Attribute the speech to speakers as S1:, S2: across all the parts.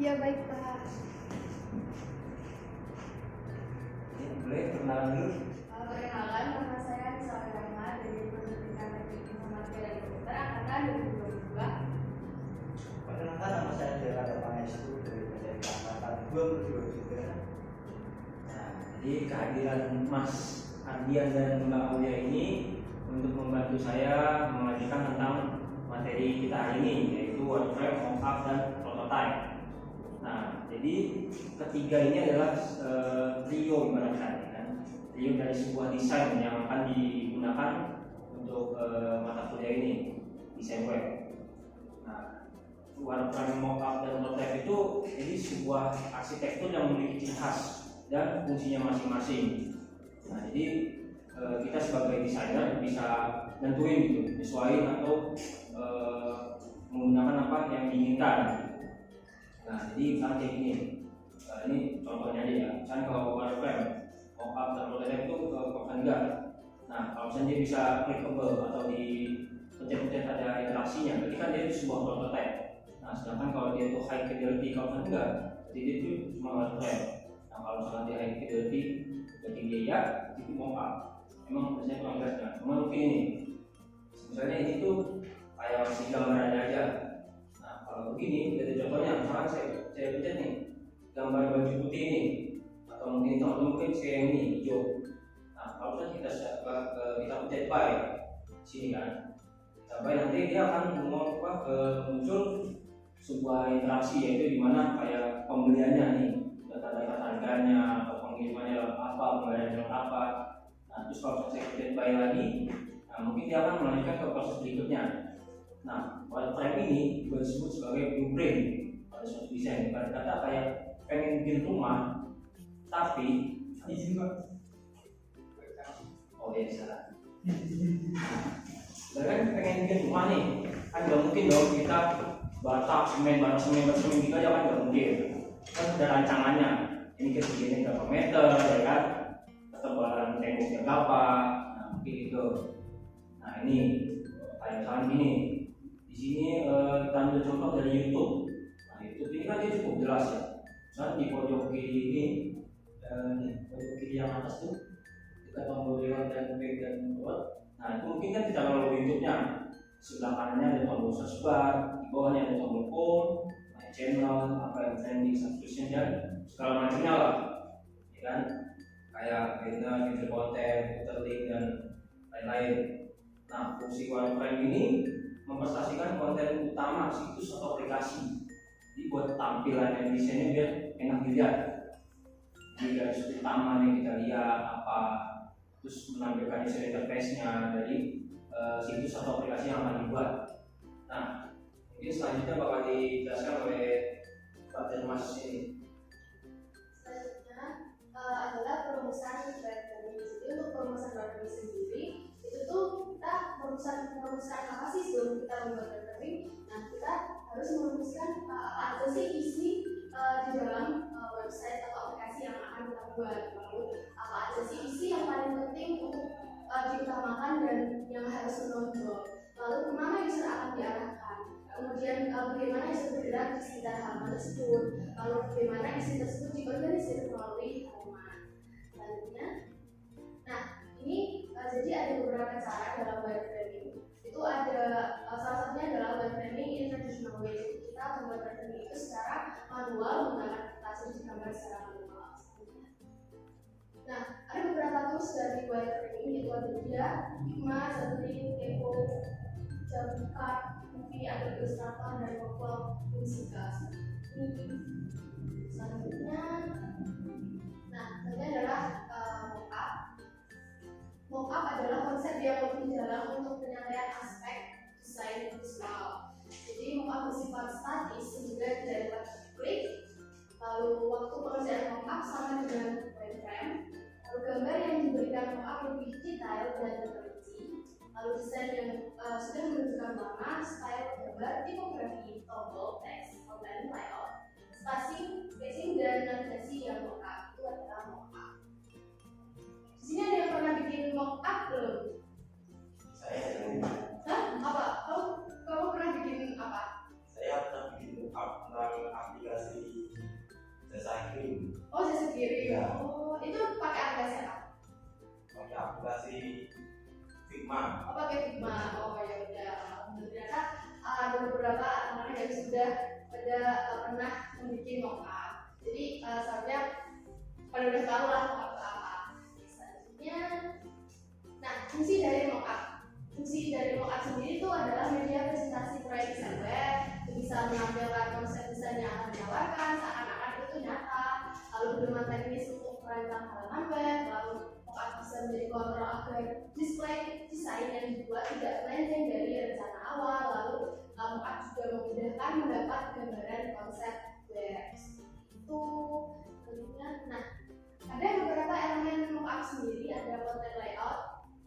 S1: Iya baik Pak.
S2: Boleh kenalan dulu.
S1: Perkenalkan, nama saya Nisa Rahma dari Pendidikan Teknik Informatika dan Komputer angkatan 2022.
S3: Perkenalkan, nama saya Dela Pangestu dari PTK angkatan 22 juga.
S2: Nah, jadi kehadiran Mas Ardian dan Mbak Aulia ini untuk membantu saya mengajarkan tentang materi kita hari ini, yaitu wireframe, mockup, dan prototype. Nah, jadi ketiga ini adalah trio ibaratnya, kan? Trio dari sebuah desain yang akan digunakan untuk mata kuliah ini, desain web. Nah, wireframe, mockup, dan prototype itu jadi sebuah arsitektur yang memiliki ciri khas dan fungsinya masing-masing. Nah, jadi kita sebagai desainer bisa nentuin gitu, nyesuaiin atau menggunakan apa yang diinginkan. Nah, jadi misalnya kayak gini, ini contohnya aja ya. Misalnya kalau wireframe, mockup, dan prototype itu enggak. Nah, kalau misalnya dia bisa clickable atau di pencet-pencet ada interaksinya, berarti kan dia itu sebuah prototype. Nah, sedangkan kalau dia itu high fidelity, kalau enggak, jadi dia itu cuma wireframe. Nah, kalau misalnya dia high fidelity, berarti dia ya, itu mockup. Emang biasanya kurang jelas kan? Cuma mungkin ini, misalnya ini tuh kayak masih gambarannya aja. Nah, kalau begini, ada contohnya, misalnya saya pencet nih, gambar baju putih ini, atau mungkin contoh mungkin saya yang ini hijau. Nah, kalau misalnya kita pencet by sini kan, sampai nanti dia akan muncul sebuah interaksi, yaitu dimana kayak pembeliannya nih, data-data harganya atau pengirimannya lewat apa, pembayarannya lewat apa. Nah, terus kalau saya pencet by lagi, nah mungkin dia akan melanjutkan ke proses berikutnya. Nah, wireframe ini juga disebut sebagai blueprint pada suatu desain. Pada kata kayak pengen bikin rumah, tapi
S3: Izin Pak.
S2: oh ya salah. Nah, kan pengen bikin rumah nih, kan nggak mungkin dong kita bata semen gitu aja kan nggak mungkin. Kan ada rancangannya. Ini ketinggiannya berapa meter, ya kan? Ketebalan temboknya berapa? Nah, mungkin itu. Nah, ini kayak misalnya gini. Di sini kita ambil contoh dari YouTube. Nah, YouTube ini kan dia cukup jelas ya. Misalnya di pojok kiri ini, pojok kiri yang atas tuh kita tombol lewat dan back dan forward. Nah, itu mungkin kan kita kalau YouTube-nya sebelah kanannya ada tombol search bar, di bawahnya ada tombol home, my channel, apa yang trending, subscription dan segala macamnya lah, ya kan? Kayak feature konten, filter link dan lain-lain. Nah, fungsi wireframe ini mempresentasikan konten utama situs atau aplikasi. Jadi buat tampilan desainnya biar enak dilihat. Jadi garis utama yang kita lihat apa, terus menampilkan user interface-nya dari situs atau aplikasi yang akan dibuat. Nah, mungkin selanjutnya bakal dijelaskan oleh Pak Mas ini.
S1: Selanjutnya adalah perumusan wireframe. Jadi untuk perumusan wireframe sendiri itu tuh kita merumuskan apa sih sebelum kita membuat wireframe. Nah, kita harus merumuskan apa aja sih isi di dalam website atau aplikasi yang akan kita buat. Lalu apa aja sih isi yang paling penting untuk diutamakan dan yang harus menonjol. Lalu kemana user akan diarahkan. Kemudian bagaimana user bergerak di sekitar halaman tersebut. Lalu bagaimana isi tersebut diorganisir melalui halaman. Selanjutnya, nah ini jadi ada beberapa cara dalam wireframing. Itu ada salah satunya adalah wireframing in traditional way. Jadi kita membuat wireframing itu secara manual menggunakan kertas di gambar secara manual. Nah, ada beberapa tools dari wireframing, yaitu ada dia, Figma, Xamarin, Evo, Jamcard, Movie, Adobe Illustrator, dan Workflow Musica. Selanjutnya, nah ini adalah mockup. Mockup adalah konsep yang lebih dalam untuk penyampaian aspek desain visual. Jadi mockup bersifat statis sehingga tidak dapat diklik. Lalu waktu pengerjaan mockup sama dengan wireframe. Lalu gambar yang diberikan mockup lebih detail dan terperinci. Lalu desain yang sudah menunjukkan warna, style gambar, tipografi, tombol, teks, outline, layout, spacing dan navigasi yang mockup itu adalah mockup. Di sini ada yang pernah bikin mockup belum?
S3: Saya
S1: Hah? Apa? Kamu pernah bikin apa?
S3: pernah bikin mockup tentang aplikasi
S1: bikin mockup. Jadi seharusnya pada udah tahu lah mockup itu apa. Selanjutnya, nah fungsi dari mockup sendiri itu adalah media presentasi proyek desain web, bisa menampilkan konsep desain yang akan ditawarkan seakan-akan itu nyata, lalu pedoman teknis untuk merancang halaman web, lalu mockup bisa menjadi kontrol agar display desain yang dibuat tidak melenceng dari rencana awal, lalu mockup juga memudahkan mendapat gambaran konsep web. Itu berikutnya. Nah, ada beberapa elemen mockup sendiri, ada content layout.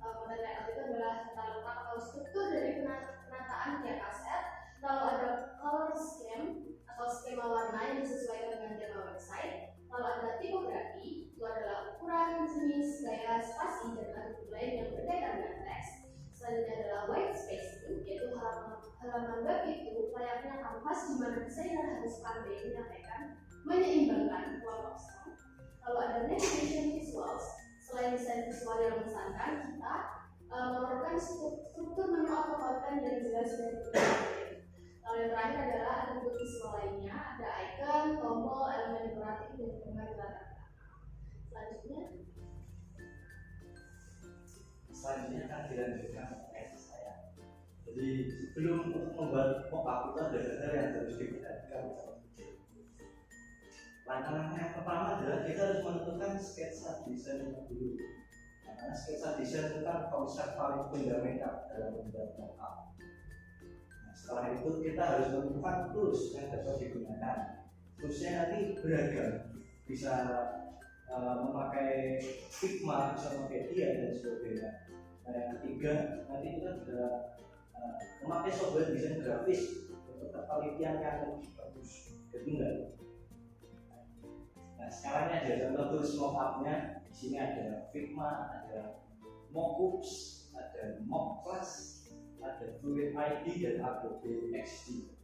S1: Content layout itu adalah tata letak atau struktur dari penataan tiap aset. Lalu ada color scheme atau skema warna yang disesuaikan dengan tema website. Lalu ada tipografi, itu adalah ukuran, jenis, gaya, spasi, dan atribut lain yang berkaitan dengan teks. Selanjutnya adalah white space, yaitu halaman web itu layaknya kanvas di mana desainer harus pandai menyampaikan, menyeimbangkan kelompok sound. Lalu ada navigation visuals, selain desain visual yang mengesankan, kita memerlukan struktur menu atau konten yang jelas dan terlihat. Lalu yang terakhir adalah atribut visual lainnya, ada icon, tombol, elemen dekoratif, dan gambar di latar belakang.
S3: Selanjutnya akan dilanjutkan oleh saya. Jadi sebelum membuat mockup itu ada hal yang harus diperhatikan. Langkah-langkah yang pertama adalah kita harus menentukan sketsa desain dulu. Karena sketsa desain itu kan konsep paling fundamental dalam membuat mockup. Setelah itu kita harus menentukan tools yang dapat digunakan. Toolsnya nanti beragam, bisa memakai Figma, bisa memakai dia dan sebagainya. Nah, yang ketiga nanti kita juga memakai software desain grafis untuk penelitian yang lebih bagus. Ketinggalan. Nah, sekarang ini ada contoh tools mockupnya. Di sini ada Figma, ada Mockups, ada Mockclass, ada Fluid ID dan Adobe XD.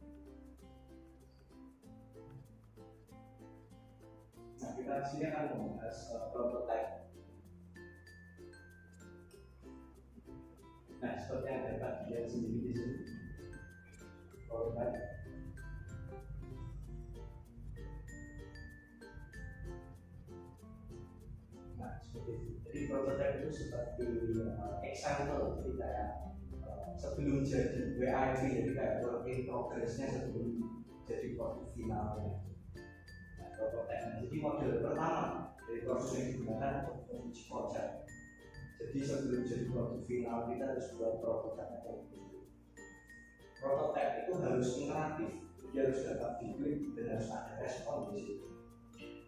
S3: Nah, kita di sini akan membahas prototype. Nah, seperti yang dapat dilihat sendiri di sini, prototype. Nah, seperti itu. Jadi prototype itu seperti example, jadi kayak sebelum jadi WIP, jadi kayak work in progress-nya sebelum jadi produk finalnya. Nah, prototype. Jadi model pertama dari proses yang digunakan untuk menguji konsep. Jadi sebelum jadi produk final kita harus buat prototype. Prototype itu harus interaktif, dia harus dapat diklik dan harus ada respon di situ.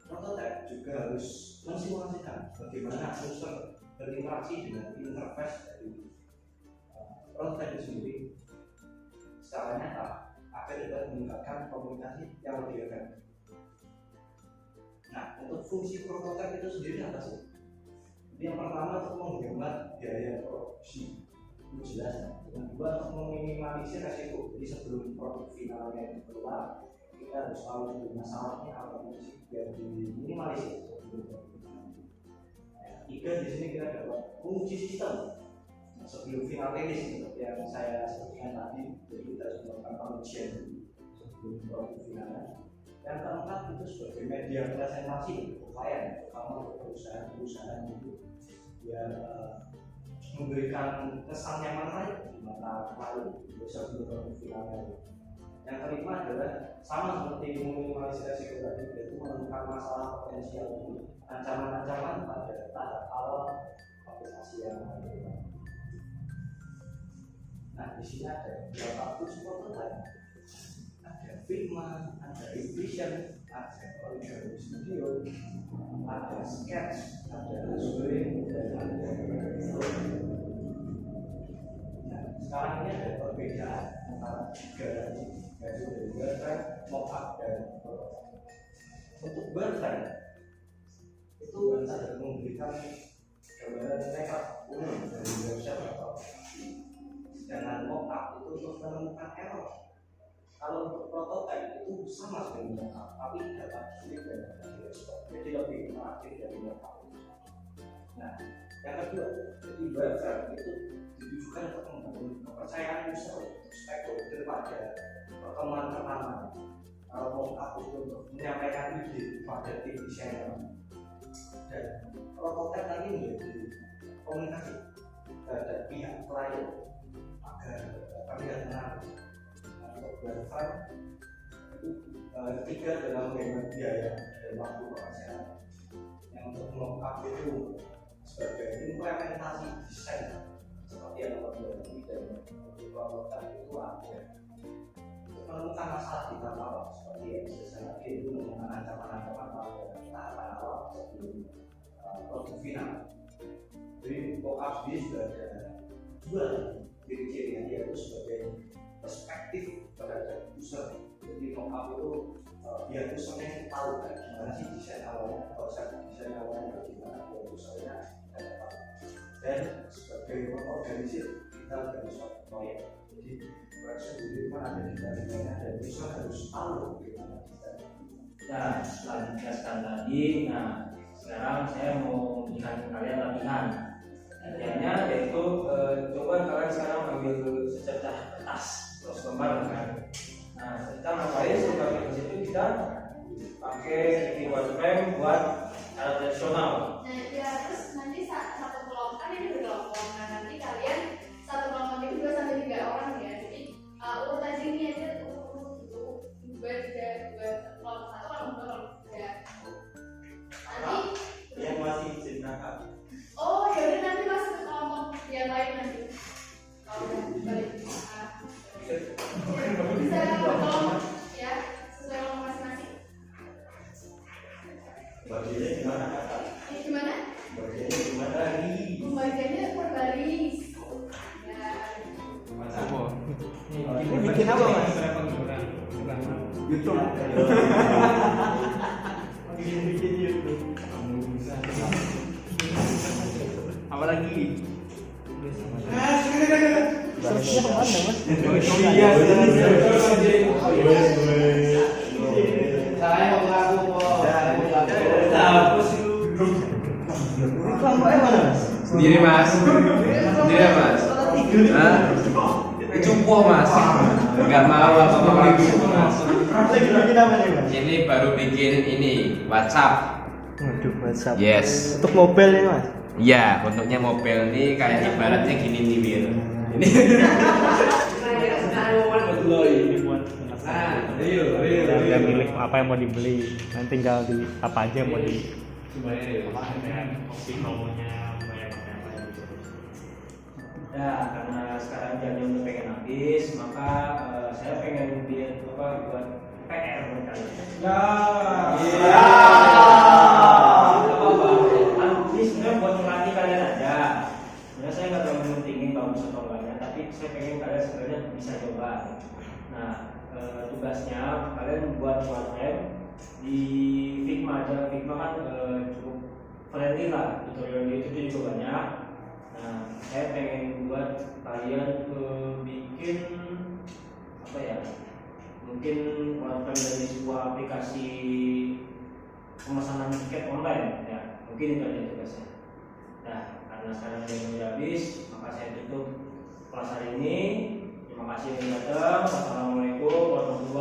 S3: Prototype juga harus mensimulasikan bagaimana user berinteraksi dengan interface dari prototype itu sendiri secara nyata agar dapat meningkatkan komunikasi yang lebih efektif. Nah, untuk fungsi prototype itu sendiri apa sih? Jadi yang pertama untuk menghemat biaya produksi, itu jelas. Yang kedua untuk meminimalisir resiko. Jadi sebelum produk finalnya itu keluar, kita harus tahu dulu masalahnya apa sih biar diminimalisir sebelum produk final. Nah, tiga di sini kita dapat menguji sistem sebelum final rilis seperti yang saya sebutkan tadi. Jadi kita harus melakukan pengujian sebelum produk finalnya. Yang keempat itu sebagai media presentasi upaya terutama untuk perusahaan-perusahaan itu biar memberikan kesan yang menarik di mata klien sebelum produk finalnya. Yang kelima adalah sama seperti meminimalisir resiko tadi, yaitu menemukan masalah potensial ancaman-ancaman pada tahap awal aplikasi yang ada. Nah, di sini ada beberapa tools prototype. Ada Figma, ada InVision, ada Origami Studio, ada Sketch, ada Azure, dan ada Fluid. Nah, sekarang ini ada perbedaan antara tiga tadi, yaitu dari wireframe, mockup, dan prototype. Untuk wireframe itu hanya memberikan gambaran rekap umum dari website atau aplikasi. Sedangkan mockup itu untuk menemukan error. Kalau untuk prototype itu sama seperti mockup, tapi dapat sulit dan dapat direspon. Jadi lebih interaktif dari mockup. Nah, yang kedua, jadi wireframe itu ditujukan untuk membangun kepercayaan user stakeholder pada pertemuan pertama. Kalau mockup itu untuk menyampaikan ide pada tim desainer, dan prototipe tadi menjadi komunikasi terhadap pihak klien agar kami tenang untuk berfile itu ketiga dalam menghemat biaya dan waktu pekerjaan. Yang untuk mengungkap itu sebagai implementasi desain seperti yang telah dan prototipe itu ada menemukan masalah di tahap awal seperti yang saya tadi itu menemukan ancaman-ancaman pada tahapan awal sebelum produk final. Jadi mockup sendiri sudah ada dua ciri-cirinya, yaitu sebagai perspektif terhadap user. Jadi mockup itu biar usernya tahu kan gimana sih desain awalnya, konsep desain awalnya bagaimana, biar usernya dapat. Dan sebagai organisir kita dari suatu proyek, jadi proyek sendiri kan ada dinamikanya dan user harus tahu bagaimana desain.
S2: Nah, setelah dijelaskan tadi, nah sekarang saya mau memberikan kalian latihan. Latihannya yaitu coba kalian sekarang ambil sececah kertas terus lembar kan. Nah, kita ngapain sebagai di situ kita pakai keyboard frame buat cara tradisional.
S1: Nah, ya terus nanti satu kelompok ini berkelompok. Nah, nanti kalian satu kelompok itu 2 sampai 3 orang ya. Jadi urut aja ini aja urut buat kelompok satu, kelompok 2. Nanti
S3: Yang masih izin nakal.
S1: oh yaudah nanti masuk ke kelompok yang lain nanti. Kalau udah balik. Bisa berkelompok ya sesuai kelompok masing-masing.
S3: Bagiannya gimana kakak?
S1: Gimana?
S3: Bagiannya gimana lagi?
S1: Pembagiannya per baris. Ya.
S4: Ini bikin apa mas?
S3: YouTube.
S4: Bikin YouTube. Apa lagi? Sosial mana mas?
S5: Saya mau ngaku kok.
S4: Kelompoknya mana mas?
S5: Sendiri mas. Sendiri mas. Hah? Cukup mas. Enggak mau apa-apa lagi mas.
S4: Lagi bikin apa nih mas?
S5: Ini baru bikin ini WhatsApp.
S4: Waduh WhatsApp.
S5: Yes.
S4: Untuk mobil nih mas?
S5: Iya, bentuknya mobil ini kayak ibaratnya gini nih Wir. Ini.
S4: Yang milih apa yang mau dibeli, nanti tinggal di apa aja yang mau di.
S2: Ya, karena sekarang jamnya udah pengen habis, maka saya pengen buat PR buat kalian.
S3: Ya.
S2: Ini sebenarnya buat melatih kalian aja. Sebenarnya saya nggak terlalu mentingin bagus atau enggaknya, tapi saya pengen kalian sebenarnya bisa coba. Nah, tugasnya kalian buat website di Figma aja. Figma kan cukup friendly lah, tutorial di YouTube juga banyak. Nah, saya pengen buat kalian bikin apa ya? Mungkin website dari sebuah aplikasi pemesanan tiket online ya. Mungkin itu aja tugasnya. Nah, karena sekarang jam udah habis, maka saya tutup kelas hari ini. Terima kasih yang datang. Wassalamualaikum warahmatullahi